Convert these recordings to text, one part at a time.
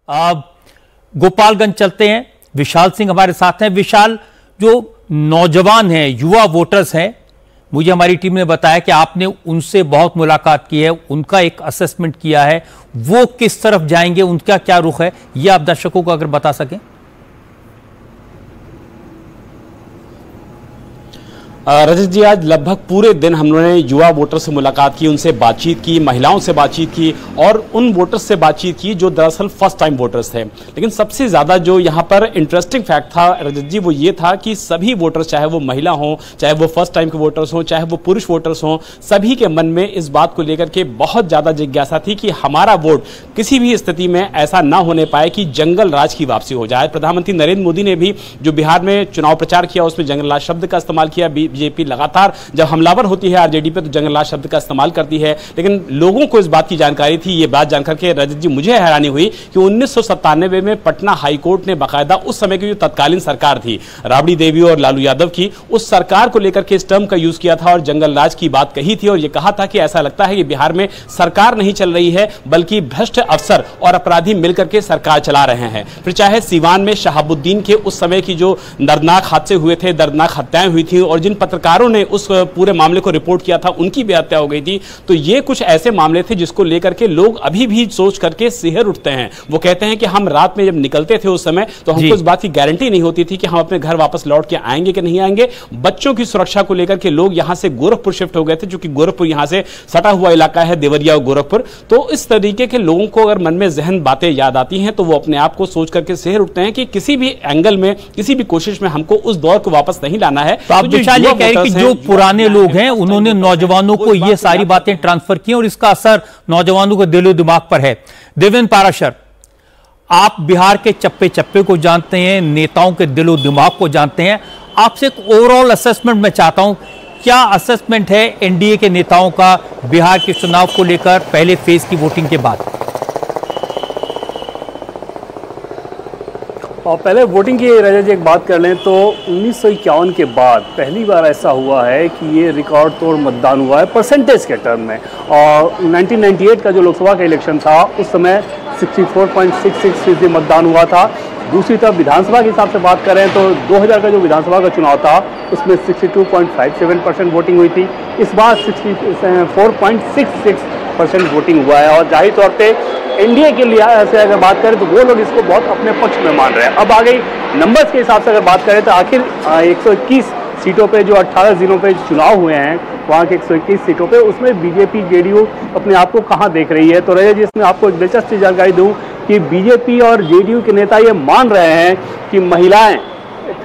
गोपालगंज चलते हैं, विशाल सिंह हमारे साथ हैं। विशाल, जो नौजवान हैं, युवा वोटर्स हैं, मुझे हमारी टीम ने बताया कि आपने उनसे बहुत मुलाकात की है, उनका एक असेसमेंट किया है, वो किस तरफ जाएंगे, उनका क्या रुख है, ये आप दर्शकों को अगर बता सकें। रजत जी, आज लगभग पूरे दिन हम लोगों ने युवा वोटर से मुलाकात की, उनसे बातचीत की, महिलाओं से बातचीत की और उन वोटर्स से बातचीत की जो दरअसल फर्स्ट टाइम वोटर्स थे। लेकिन सबसे ज़्यादा जो यहाँ पर इंटरेस्टिंग फैक्ट था रजत जी, वो ये था कि सभी वोटर्स, चाहे वो महिला हों, चाहे वो फर्स्ट टाइम के वोटर्स हों, चाहे वो पुरुष वोटर्स हों, सभी के मन में इस बात को लेकर के बहुत ज़्यादा जिज्ञासा थी कि हमारा वोट किसी भी स्थिति में ऐसा ना होने पाए कि जंगल राज की वापसी हो जाए। प्रधानमंत्री नरेंद्र मोदी ने भी जो बिहार में चुनाव प्रचार किया उसमें जंगल राज शब्द का इस्तेमाल किया। बीजेपी लगातार जब हमलावर होती है आरजेडी पे तो जंगल राज शब्द का इस्तेमाल करती है, लेकिन लोगों को इस बात की जानकारी थी। ये बात जानकर के रजत जी मुझे हैरानी हुई कि 1997 में पटना हाईकोर्ट ने बाकायदा उस समय की जो तत्कालीन सरकार थी राबड़ी देवी और लालू यादव की, उस सरकार को लेकर के इस टर्म का यूज किया था और जंगल राज की बात कही थी और यह कहा था कि ऐसा लगता है कि बिहार में सरकार नहीं चल रही है बल्कि भ्रष्ट अफसर और अपराधी मिलकर के सरकार चला रहे हैं। फिर चाहे सीवान में शहाबुद्दीन के उस समय की जो दर्दनाक हादसे हुए थे, दर्दनाक हत्याएं हुई थी और जिन पत्रकारों ने उस पूरे मामले को रिपोर्ट किया था उनकी भी हत्या हो गई थी, तो ये कुछ ऐसे मामले थे जिसको लेकर के लोग अभी भी सोच करके सिहर उठते हैं। वो कहते हैं कि हम रात में जब निकलते थे उस समय तो हमको इस बात की गारंटी नहीं होती थी कि हम अपने घर वापस लौट के आएंगे कि नहीं आएंगे। बच्चों की सुरक्षा को लेकर के लोग यहां से गोरखपुर शिफ्ट हो गए थे, क्योंकि गोरखपुर यहां से सटा हुआ इलाका है, देवरिया और गोरखपुर। तो इस तरीके के लोगों को अगर मन में जहन बातें याद आती हैं तो वो अपने आप को सोच करके सिहर उठते हैं कि किसी भी एंगल में, किसी भी कोशिश में हमको उस दौर को वापस नहीं लाना है। तो आप विशाल ये कह रहे हैं कि जो पुराने लोग हैं उन्होंने नौजवानों को ये सारी बातें ट्रांसफर की और इसका असर नौजवानों के दिलो दिमाग पर है। देवेंद्र पाराशर, आप बिहार के चप्पे चप्पे को जानते हैं, नेताओं के दिलो दिमाग को जानते हैं, आपसे एक ओवरऑल असेसमेंट मैं चाहता हूं। क्या असेसमेंट है एनडीए के नेताओं का बिहार के चुनाव को लेकर पहले फेज की वोटिंग के बाद? और पहले वोटिंग की रजत जी एक बात कर लें तो 1951 के बाद पहली बार ऐसा हुआ है कि ये रिकॉर्ड तोड़ मतदान हुआ है परसेंटेज के टर्म में। और 1998 का जो लोकसभा का इलेक्शन था उस समय 64.66% मतदान हुआ था। दूसरी तरफ विधानसभा के हिसाब से बात करें तो 2000 का जो विधानसभा का चुनाव था उसमें 62.57% वोटिंग हुई थी। इस बार 64.66% वोटिंग हुआ है और जाहिर तौर पे एनडीए के लिए से अगर बात करें तो वो लोग इसको बहुत अपने पक्ष में मान रहे हैं। अब आ गई नंबर्स के हिसाब से अगर बात करें तो आखिर 121 सीटों पे जो 18 जिलों पे चुनाव हुए हैं वहाँ के 121 सीटों पे उसमें बीजेपी जेडीयू अपने आप को कहाँ देख रही है। तो रजत जी इसमें आपको एक दिलचस्प जानकारी दूँ कि बीजेपी और जेडीयू के नेता ये मान रहे हैं कि महिलाएं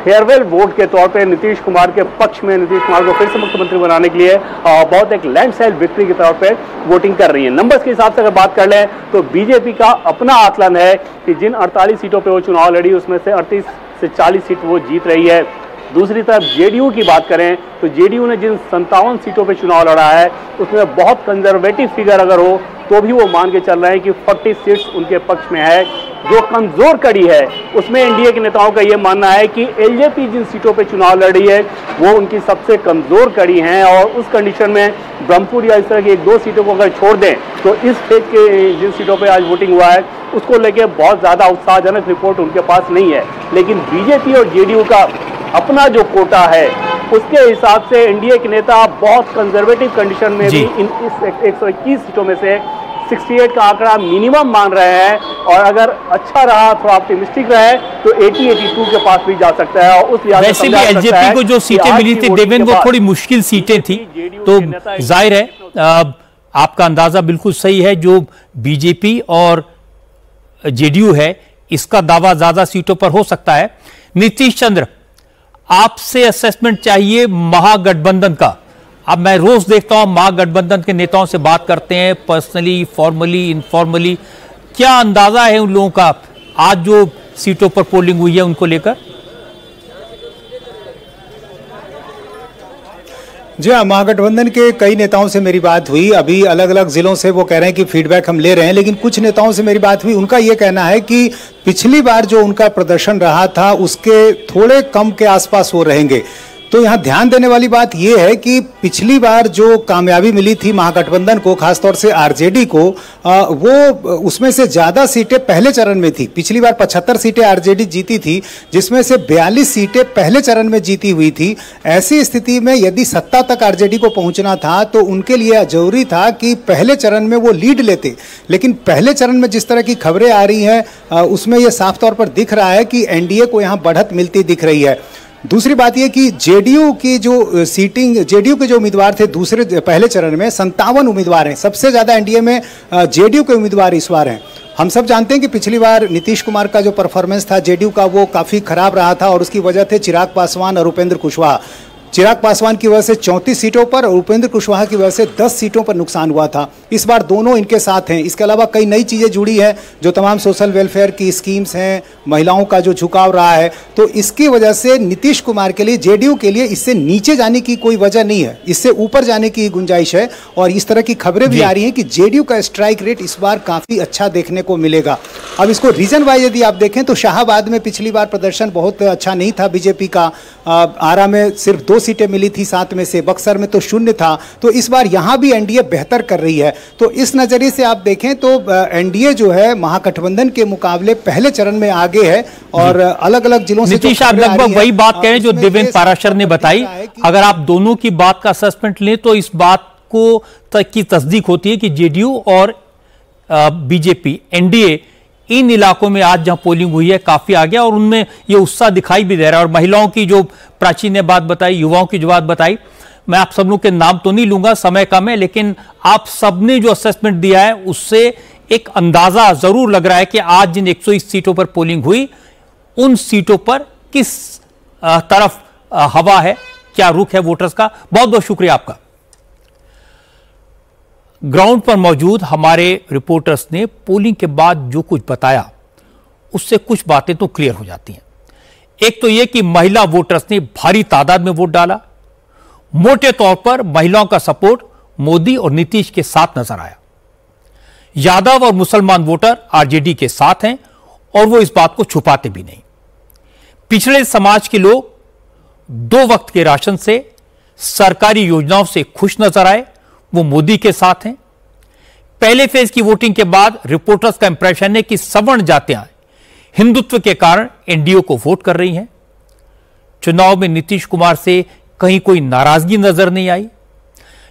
फेयरवेल वोट के तौर पे नीतीश कुमार के पक्ष में, नीतीश कुमार को फिर से मुख्यमंत्री बनाने के लिए बहुत एक लैंडस्लाइड विक्ट्री के तौर पे वोटिंग कर रही है। नंबर्स के हिसाब से अगर बात कर लें तो बीजेपी का अपना आकलन है कि जिन 48 सीटों पे वो चुनाव लड़ी उसमें से 38 से 40 सीट वो जीत रही है। दूसरी तरफ जेडीयू की बात करें तो जेडीयू ने जिन 57 सीटों पे चुनाव लड़ा है उसमें बहुत कंजर्वेटिव फिगर अगर हो तो भी वो मान के चल रहे हैं कि 40 सीट्स उनके पक्ष में है। जो कमजोर कड़ी है उसमें एनडीए के नेताओं का ये मानना है कि एलजेपी जिन सीटों पे चुनाव लड़ रही है वो उनकी सबसे कमजोर कड़ी है और उस कंडीशन में ब्रह्मपुर या इस तरह की 1-2 सीटों को अगर छोड़ दें तो इस फेज के जिन सीटों पे आज वोटिंग हुआ है उसको लेके बहुत ज़्यादा उत्साहजनक रिपोर्ट उनके पास नहीं है। लेकिन बीजेपी और जेडीयू का अपना जो कोटा है उसके हिसाब से एनडीए के नेता बहुत कंजर्वेटिव कंडीशन में भी इन इस 121 सीटों में से 68 का आंकड़ा मिनिमम मान रहे हैं और अगर अच्छा रहा, थोड़ा ऑप्टिमिस्टिक रहे तो 80-82 के पास भी जा सकता है। और उस लिहाज से वैसे भी एलजेपी को जो सीटें मिली थी देवेंद्र वो थोड़ी मुश्किल सीटें थी, तो जाहिर है आपका अंदाजा बिल्कुल सही है। जो बीजेपी और जेडीयू है इसका दावा ज्यादा सीटों पर हो सकता है। नीतीश चंद्र, आपसे असेसमेंट चाहिए महागठबंधन का। अब मैं रोज देखता हूं महागठबंधन के नेताओं से बात करते हैं, पर्सनली, फॉर्मली, इनफॉर्मली। क्या अंदाजा है उन लोगों का आज जो सीटों पर पोलिंग हुई है उनको लेकर? जी हाँ, महागठबंधन के कई नेताओं से मेरी बात हुई। अभी अलग अलग जिलों से वो कह रहे हैं कि फीडबैक हम ले रहे हैं, लेकिन कुछ नेताओं से मेरी बात हुई, उनका ये कहना है कि पिछली बार जो उनका प्रदर्शन रहा था उसके थोड़े कम के आसपास वो रहेंगे। तो यहाँ ध्यान देने वाली बात यह है कि पिछली बार जो कामयाबी मिली थी महागठबंधन को, खासतौर से आरजेडी को, वो उसमें से ज्यादा सीटें पहले चरण में थी। पिछली बार 75 सीटें आरजेडी जीती थी, जिसमें से 42 सीटें पहले चरण में जीती हुई थी। ऐसी स्थिति में यदि सत्ता तक आरजेडी को पहुंचना था तो उनके लिए जरूरी था कि पहले चरण में वो लीड लेते। लेकिन पहले चरण में जिस तरह की खबरें आ रही हैं उसमें यह साफ तौर पर दिख रहा है कि एनडीए को यहाँ बढ़त मिलती दिख रही है। दूसरी बात यह कि जेडीयू की जो जेडीयू के जो उम्मीदवार थे पहले चरण में 57 उम्मीदवार हैं। सबसे ज्यादा एनडीए में जेडीयू के उम्मीदवार इस बार हैं। हम सब जानते हैं कि पिछली बार नीतीश कुमार का जो परफॉर्मेंस था जेडीयू का, वो काफी खराब रहा था और उसकी वजह थे चिराग पासवान और उपेंद्र कुशवाहा। चिराग पासवान की वजह से 34 सीटों पर और उपेंद्र कुशवाहा की वजह से 10 सीटों पर नुकसान हुआ था। इस बार दोनों इनके साथ हैं। इसके अलावा कई नई चीजें जुड़ी हैं, जो तमाम सोशल वेलफेयर की स्कीम्स हैं, महिलाओं का जो झुकाव रहा है, तो इसकी वजह से नीतीश कुमार के लिए, जेडीयू के लिए इससे नीचे जाने की कोई वजह नहीं है, इससे ऊपर जाने की गुंजाइश है। और इस तरह की खबरें भी आ रही हैं कि जेडीयू का स्ट्राइक रेट इस बार काफी अच्छा देखने को मिलेगा। अब इसको रीजन वाइज यदि आप देखें तो शाहाबाद में पिछली बार प्रदर्शन बहुत अच्छा नहीं था बीजेपी का। आरा में सिर्फ 2 सीटें मिली थी 7 में से, बक्सर में तो 0 था। तो इस बार यहां भी एनडीए बेहतर कर रही है। तो इस नजरिए से आप देखें तो एनडीए जो है महागठबंधन के मुकाबले पहले चरण में आगे है और अलग अलग जिलों से। नीतीश, आप लगभग वही बात कह रहे हैं जो देवेंद्र पाराशर ने बताई। अगर आप दोनों की बात का असेसमेंट लें तो इस बात को तक की तस्दीक होती है कि जेडीयू और बीजेपी, एनडीए इन इलाकों में आज जहां पोलिंग हुई है काफी आगे और उनमें ये उत्साह दिखाई भी दे रहा है। और महिलाओं की जो प्राची ने बात बताई, युवाओं की जो बात बताई, मैं आप सब लोग के नाम तो नहीं लूंगा, समय कम है, लेकिन आप सबने जो असेसमेंट दिया है उससे एक अंदाजा जरूर लग रहा है कि आज जिन 120 सीटों पर पोलिंग हुई उन सीटों पर किस तरफ हवा है, क्या रुख है वोटर्स का। बहुत बहुत शुक्रिया आपका। ग्राउंड पर मौजूद हमारे रिपोर्टर्स ने पोलिंग के बाद जो कुछ बताया उससे कुछ बातें तो क्लियर हो जाती हैं। एक तो यह कि महिला वोटर्स ने भारी तादाद में वोट डाला। मोटे तौर पर महिलाओं का सपोर्ट मोदी और नीतीश के साथ नजर आया। यादव और मुसलमान वोटर आरजेडी के साथ हैं और वो इस बात को छुपाते भी नहीं। पिछड़े समाज के लोग 2 वक्त के राशन से, सरकारी योजनाओं से खुश नजर आए, वो मोदी के साथ हैं। पहले फेज की वोटिंग के बाद रिपोर्टर्स का इंप्रेशन है कि सवर्ण जातियां हिंदुत्व के कारण एनडीए को वोट कर रही हैं। चुनाव में नीतीश कुमार से कहीं कोई नाराजगी नजर नहीं आई।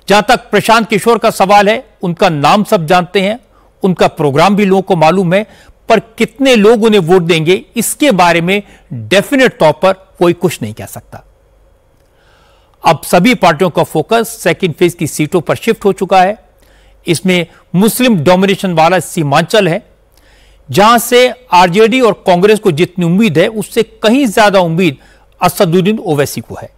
जहां तक प्रशांत किशोर का सवाल है, उनका नाम सब जानते हैं, उनका प्रोग्राम भी लोगों को मालूम है, पर कितने लोग उन्हें वोट देंगे इसके बारे में डेफिनेट तौर पर कोई कुछ नहीं कह सकता। अब सभी पार्टियों का फोकस सेकंड फेज की सीटों पर शिफ्ट हो चुका है। इसमें मुस्लिम डोमिनेशन वाला सीमांचल है, जहां से आरजेडी और कांग्रेस को जितनी उम्मीद है उससे कहीं ज्यादा उम्मीद असदुद्दीन ओवैसी को है।